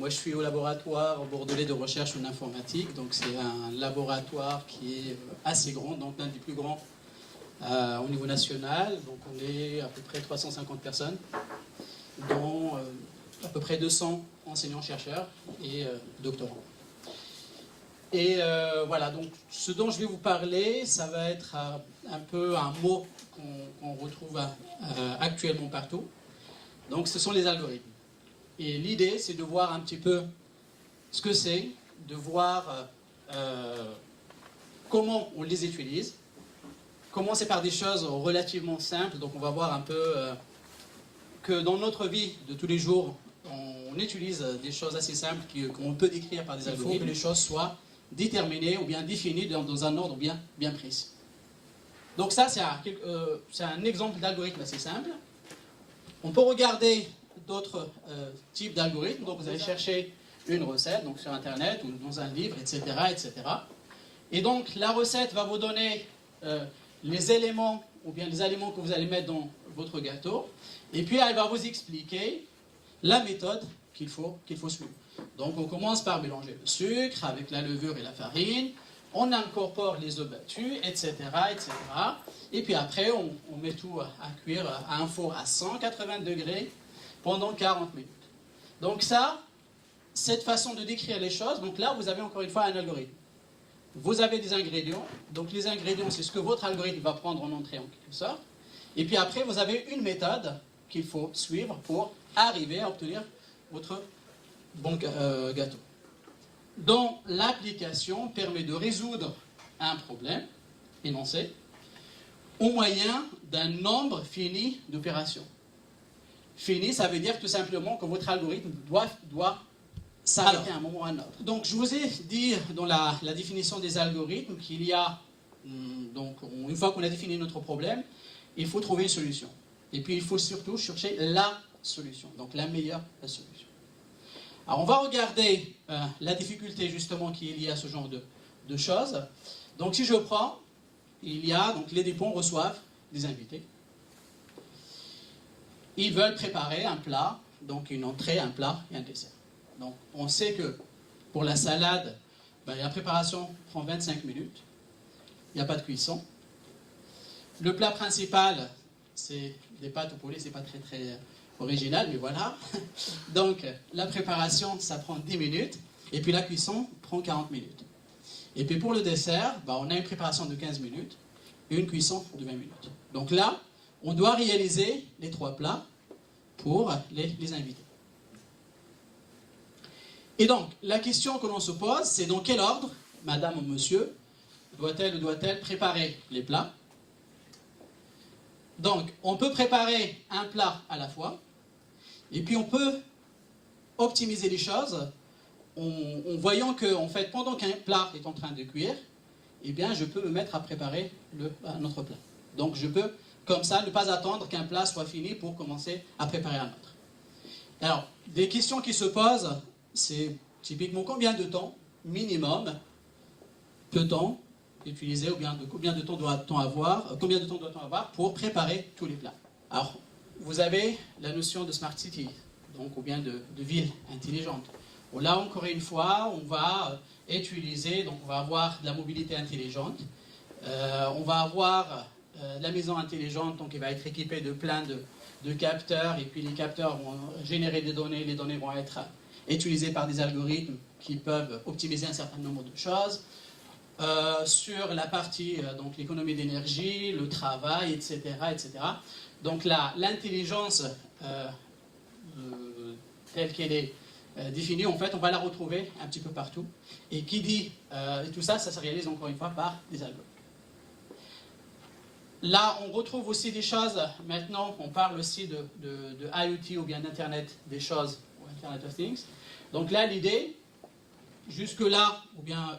Moi, je suis au laboratoire bordelais de recherche en informatique. Donc, c'est un laboratoire qui est assez grand, donc l'un des plus grands au niveau national. Donc, on est à peu près 350 personnes, dont à peu près 200 enseignants-chercheurs et doctorants. Et voilà, donc ce dont je vais vous parler, ça va être un peu un mot qu'on retrouve actuellement partout. Donc ce sont les algorithmes. Et l'idée, c'est de voir un petit peu ce que c'est, de voir comment on les utilise. Commencer par des choses relativement simples. Donc on va voir un peu que dans notre vie de tous les jours, on utilise des choses assez simples qu'on peut décrire par des algorithmes. Il faut que les choses soient déterminées ou bien définies dans un ordre bien précis. Donc ça, c'est un exemple d'algorithme assez simple. On peut regarder d'autres types d'algorithmes. Donc vous allez chercher une recette donc sur Internet ou dans un livre, etc., etc. Et donc la recette va vous donner les éléments ou bien les aliments que vous allez mettre dans votre gâteau. Et puis elle va vous expliquer la méthode qu'il faut suivre. Donc on commence par mélanger le sucre avec la levure et la farine. On incorpore les œufs battus, etc., etc. Et puis après, on met tout à cuire à un four à 180 degrés pendant 40 minutes. Donc ça, cette façon de décrire les choses, donc là, vous avez encore une fois un algorithme. Vous avez des ingrédients. Donc les ingrédients, c'est ce que votre algorithme va prendre en entrée en quelque sorte. Et puis après, vous avez une méthode qu'il faut suivre pour arriver à obtenir votre bon gâteau. Dont l'application permet de résoudre un problème énoncé au moyen d'un nombre fini d'opérations. Fini, ça veut dire tout simplement que votre algorithme doit s'arrêter à un moment ou à un autre. Donc je vous ai dit dans la définition des algorithmes qu'il y a, donc une fois qu'on a défini notre problème, il faut trouver une solution. Et puis il faut surtout chercher la solution, donc la meilleure solution. Alors on va regarder la difficulté justement qu'il y a à ce genre de choses. Donc si je prends, il y a, donc les dépôts reçoivent des invités. Ils veulent préparer un plat, donc une entrée, un plat et un dessert. Donc on sait que pour la salade, la préparation prend 25 minutes. Il n'y a pas de cuisson. Le plat principal, c'est des pâtes au poulet, c'est pas très original, mais voilà. Donc, la préparation, ça prend 10 minutes, et puis la cuisson prend 40 minutes. Et puis pour le dessert, on a une préparation de 15 minutes, et une cuisson de 20 minutes. Donc là, on doit réaliser les 3 plats pour les invités. Et donc, la question que l'on se pose, c'est dans quel ordre, madame ou monsieur, doit-elle ou doit-elle préparer les plats? Donc, on peut préparer un plat à la fois, et puis on peut optimiser les choses en voyant que, en fait, pendant qu'un plat est en train de cuire, eh bien, je peux me mettre à préparer un autre plat. Donc, je peux, comme ça, ne pas attendre qu'un plat soit fini pour commencer à préparer un autre. Alors, des questions qui se posent, c'est typiquement combien de temps minimum peut-on utiliser, ou bien combien de temps doit-on avoir pour préparer tous les plats. Alors, vous avez la notion de smart city, donc, ou bien de ville intelligente. Bon, là, encore une fois, on va utiliser, donc on va avoir de la mobilité intelligente, on va avoir la maison intelligente, donc elle va être équipée de plein de capteurs, et puis les capteurs vont générer des données, les données vont être utilisées par des algorithmes qui peuvent optimiser un certain nombre de choses. Sur la partie, donc l'économie d'énergie, le travail, etc., etc. Donc l'intelligence telle qu'elle est définie, en fait, on va la retrouver un petit peu partout. Et qui dit tout ça, ça se réalise encore une fois par des algorithmes. Là, on retrouve aussi des choses, maintenant, on parle aussi de IoT ou bien d'Internet des choses, ou Internet of Things. Donc là, l'idée, jusque-là, ou bien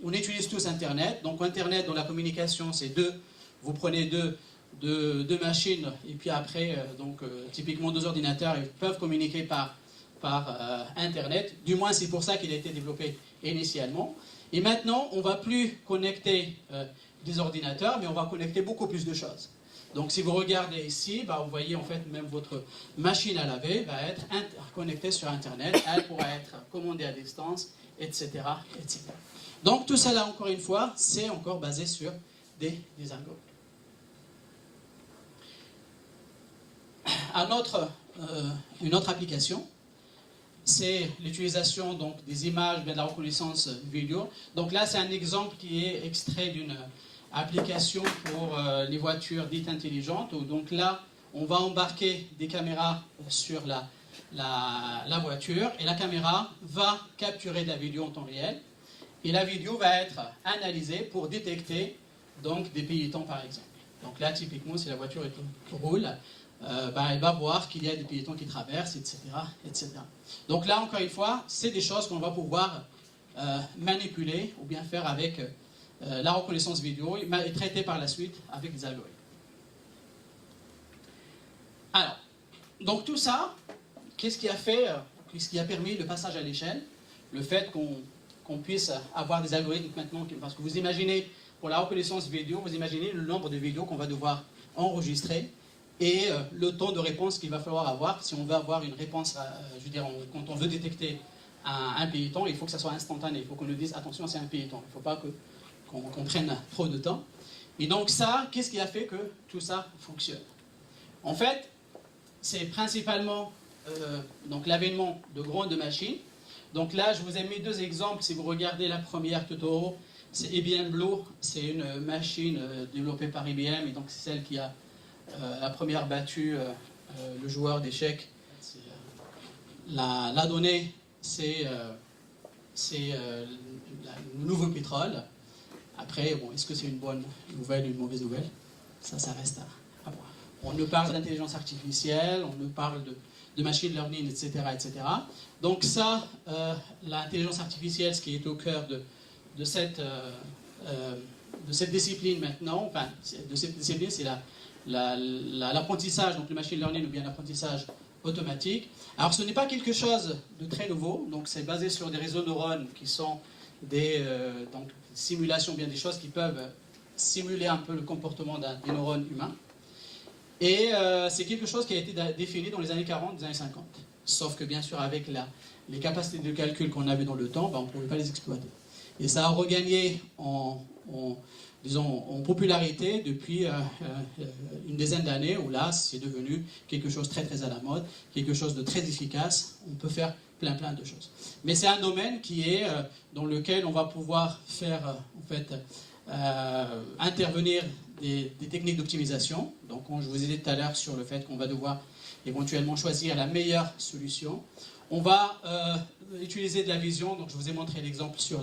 on utilise tous Internet. Donc Internet dans la communication, c'est vous prenez deux machines, et puis après, typiquement 2 ordinateurs, ils peuvent communiquer par Internet. Du moins, c'est pour ça qu'il a été développé initialement. Et maintenant, on ne va plus connecter des ordinateurs, mais on va connecter beaucoup plus de choses. Donc si vous regardez ici, bah, vous voyez en fait même votre machine à laver va être connectée sur Internet, elle pourra être commandée à distance, etc., etc. Donc tout cela, encore une fois, c'est encore basé sur des algorithmes. Une autre application, c'est l'utilisation donc des images, de la reconnaissance vidéo. Donc là, c'est un exemple qui est extrait d'une application pour les voitures dites intelligentes. Donc là, on va embarquer des caméras sur la voiture et la caméra va capturer de la vidéo en temps réel. Et la vidéo va être analysée pour détecter donc, des piétons, par exemple. Donc là, typiquement, si la voiture roule, elle va voir qu'il y a des piétons qui traversent, etc., etc. Donc là, encore une fois, c'est des choses qu'on va pouvoir manipuler ou bien faire avec la reconnaissance vidéo et traiter par la suite avec des algorithmes. Alors, donc tout ça, qu'est-ce qui a permis le passage à l'échelle? Le fait qu'on puisse avoir des algorithmes maintenant, parce que vous imaginez, pour la reconnaissance vidéo, vous imaginez le nombre de vidéos qu'on va devoir enregistrer et le temps de réponse qu'il va falloir avoir si on veut avoir une réponse, je veux dire, quand on veut détecter un piéton, il faut que ça soit instantané, il faut qu'on nous dise attention c'est un piéton, il ne faut pas qu'on prenne trop de temps. Et donc ça, qu'est-ce qui a fait que tout ça fonctionne? En fait, c'est principalement l'avènement de grandes machines. Donc là, je vous ai mis deux exemples. Si vous regardez la première Totoro, c'est IBM Blue, c'est une machine développée par IBM, et donc c'est celle qui a la première battu le joueur d'échecs. La donnée, c'est le nouveau pétrole. Après, bon, est-ce que c'est une bonne nouvelle ou une mauvaise nouvelle? Ça reste à voir. On nous parle d'intelligence artificielle, on nous parle de machine learning, etc., etc. Donc ça, l'intelligence artificielle, ce qui est au cœur de cette discipline maintenant, enfin, de cette discipline, c'est l'apprentissage, donc le machine learning ou bien l'apprentissage automatique. Alors ce n'est pas quelque chose de très nouveau, donc c'est basé sur des réseaux de neurones qui sont des simulations, bien des choses qui peuvent simuler un peu le comportement des neurones humains. Et c'est quelque chose qui a été défini dans les années 40, les années 50. Sauf que bien sûr avec les capacités de calcul qu'on avait dans le temps, on ne pouvait pas les exploiter. Et ça a regagné en popularité depuis une dizaine d'années, où là c'est devenu quelque chose très très à la mode, quelque chose de très efficace, on peut faire plein de choses. Mais c'est un domaine qui est dans lequel on va pouvoir faire intervenir des techniques d'optimisation. Donc je vous ai dit tout à l'heure sur le fait qu'on va devoir éventuellement choisir la meilleure solution. On va utiliser de la vision, donc je vous ai montré l'exemple sur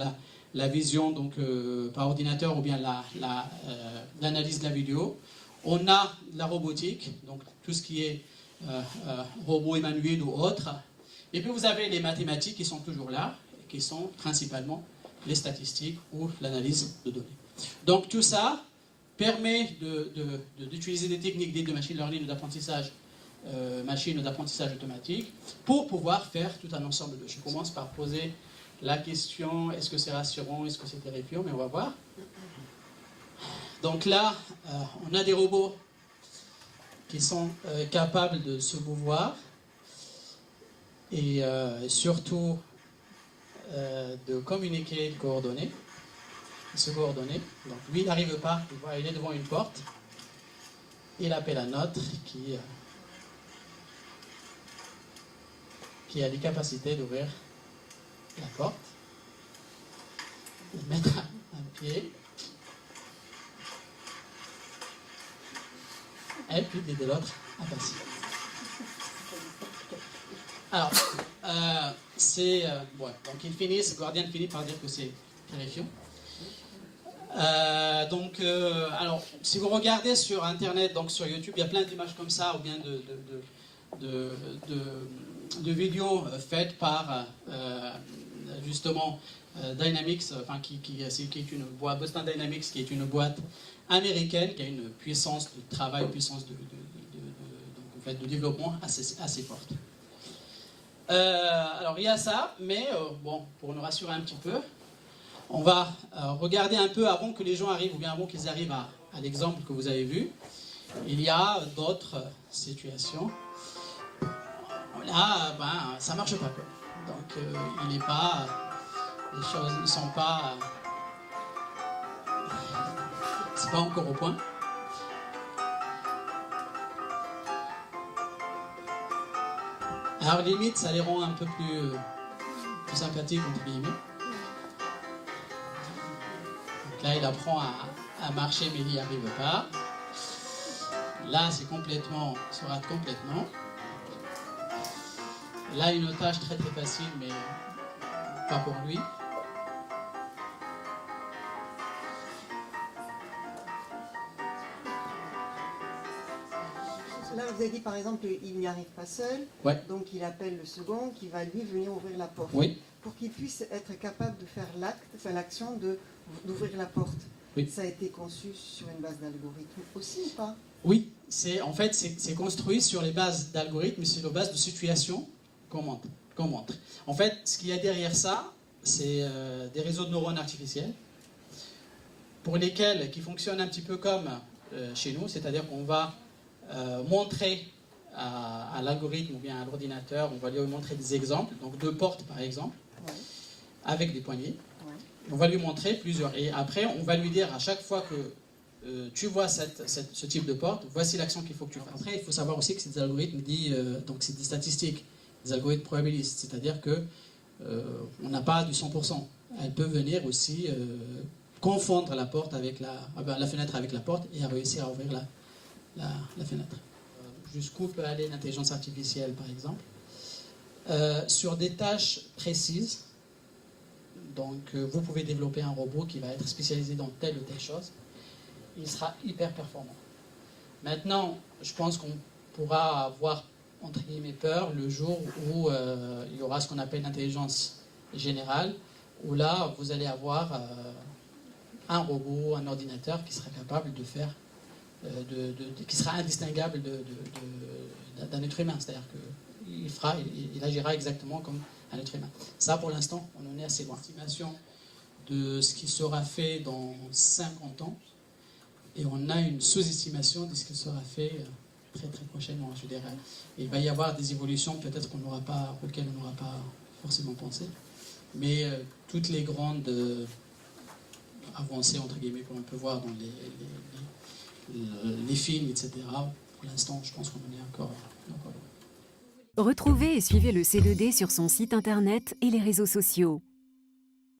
la vision donc, par ordinateur ou bien l'analyse de la vidéo. On a la robotique, donc tout ce qui est robot humanoïde ou autre. Et puis vous avez les mathématiques qui sont toujours là, qui sont principalement les statistiques ou l'analyse de données. Donc tout ça permet d'utiliser des techniques dites de machine learning ou d'apprentissage machine ou d'apprentissage automatique pour pouvoir faire tout un ensemble de choses. Je commence par poser la question, est-ce que c'est rassurant, est-ce que c'est terrifiant, mais on va voir. Donc là, on a des robots qui sont capables de se mouvoir et surtout de communiquer, de coordonner, se coordonner. Donc lui, il n'arrive pas, il est devant une porte, il appelle un autre qui a les capacités d'ouvrir la porte, de mettre un pied, et puis d'aider l'autre à passer. Alors, donc le gardien finit par dire que c'est terrifiant. Alors, si vous regardez sur Internet, donc sur YouTube, il y a plein d'images comme ça, ou bien de vidéos faites par justement Dynamics, qui est une boîte, Boston Dynamics, qui est une boîte américaine qui a une puissance de travail, une puissance de développement assez forte. Alors il y a ça, mais pour nous rassurer un petit peu, on va regarder un peu avant que les gens arrivent, ou bien avant qu'ils arrivent à l'exemple que vous avez vu. Il y a d'autres situations. Là, ça marche pas, quoi. Donc, il est pas, les choses ne sont pas, c'est pas encore au point. Alors, limite, ça les rend un peu plus sympathiques, entre guillemets. Donc là, il apprend à marcher, mais il n'y arrive pas. Là, c'est complètement, il se rate complètement. Là, une tâche très très facile, mais pas pour lui. Là, vous avez dit par exemple qu'il n'y arrive pas seul, Ouais. donc il appelle le second qui va lui venir ouvrir la porte. Oui. Pour qu'il puisse être capable de faire l'action d'ouvrir la porte. Oui. Ça a été conçu sur une base d'algorithme aussi ou pas? Oui, en fait, c'est construit sur les bases d'algorithmes, sur les bases de situations qu'on montre. En fait, ce qu'il y a derrière ça, c'est des réseaux de neurones artificiels qui fonctionnent un petit peu comme chez nous, c'est-à-dire qu'on va montrer à l'algorithme ou bien à l'ordinateur, on va lui montrer des exemples, donc 2 portes par exemple, Ouais. avec des poignées. Ouais. On va lui montrer plusieurs. Et après, on va lui dire à chaque fois que tu vois ce type de porte, voici l'action qu'il faut que tu fasses. Après, il faut savoir aussi que c'est des algorithmes donc c'est des statistiques, des algorithmes probabilistes, c'est-à-dire que on n'a pas du 100%. Elle peut venir aussi confondre la porte avec la fenêtre avec la porte et réussir à ouvrir la fenêtre. Jusqu'où peut aller l'intelligence artificielle, par exemple, sur des tâches précises. Donc, vous pouvez développer un robot qui va être spécialisé dans telle ou telle chose. Il sera hyper performant. Maintenant, je pense qu'on pourra avoir, entre guillemets, peur le jour où il y aura ce qu'on appelle l'intelligence générale, où là, vous allez avoir un robot, un ordinateur qui sera capable de faire, qui sera indistinguable d'un être humain. C'est-à-dire qu'il agira exactement comme un être humain. Ça, pour l'instant, on en est assez loin. Estimation de ce qui sera fait dans 50 ans, et on a une sous-estimation de ce qui sera fait très très prochainement, je dirais. Et il va y avoir des évolutions peut-être auxquelles on n'aura pas forcément pensé, mais toutes les grandes avancées, entre guillemets, qu'on peut voir dans les films, etc., pour l'instant, je pense qu'on en est encore loin. Retrouvez et suivez le C2D sur son site internet et les réseaux sociaux.